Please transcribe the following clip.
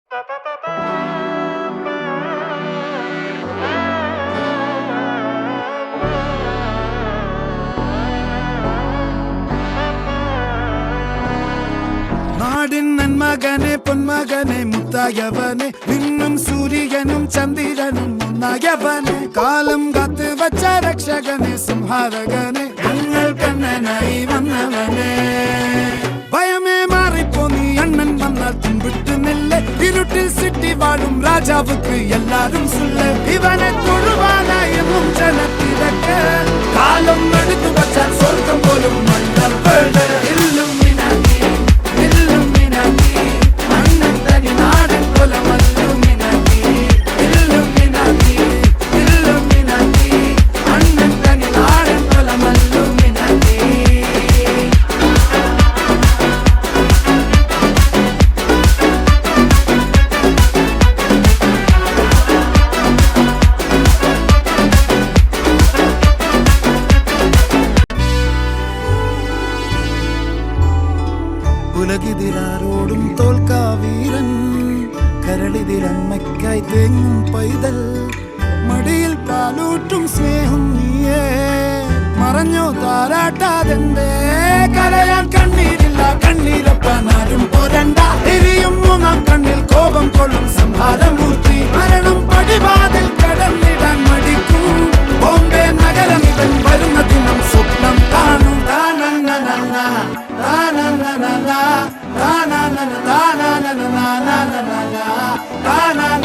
നാടിൻ നന്മകനെ പൊന്മകനെ മുത്തായവനെ നിന്നും സൂര്യനും ചന്ദ്രനും ഒന്നായവനെ കാലം കാത്ത് വച്ച രക്ഷകനെ സംഹാരകനെ ഞങ്ങൾ കണ്ണനായി വന്നവനെ ഭയമേ മാറിപ്പോ നീ അണ്ണൻ വന്നാൽ തുമ്പിട്ട് നെല്ല് ഇരുട്ടിൽ സിറ്റി വാഴും രാജാവുക്ക് എല്ലാരും സുല്ല് ഇവനെ തൊഴുവാനായി ജനത്തിരക്ക് കാലം എടുത്തു വച്ചാൽ സ്വർഗം പോലും മണ്ണ ഉലകിതിലാരോടും തോൽക്കാ വീരൻ കരളിതിലമ്മയ്ക്കായി തേങ്ങും പൈതൽ മടിയിൽ പാലൂട്ടും സ്നേഹം നീയേ മറഞ്ഞോ താരാട്ടാതെന്തേ കരയാൻ കണ്ണീരില്ല കണ്ണീരപ്പാനാരും പോരണ്ട എരിയും മൂന്നാം കണ്ണിൽ കോപം കൊള്ളും സംഹാരമൂർത്തി മരണം പടിവാതിൽ കടന്നിടാൻ മടിക്കും ബോംബെ നഗരം ഇവൻ വരുന്ന ദിനം സ്വപ്നം കാണും na na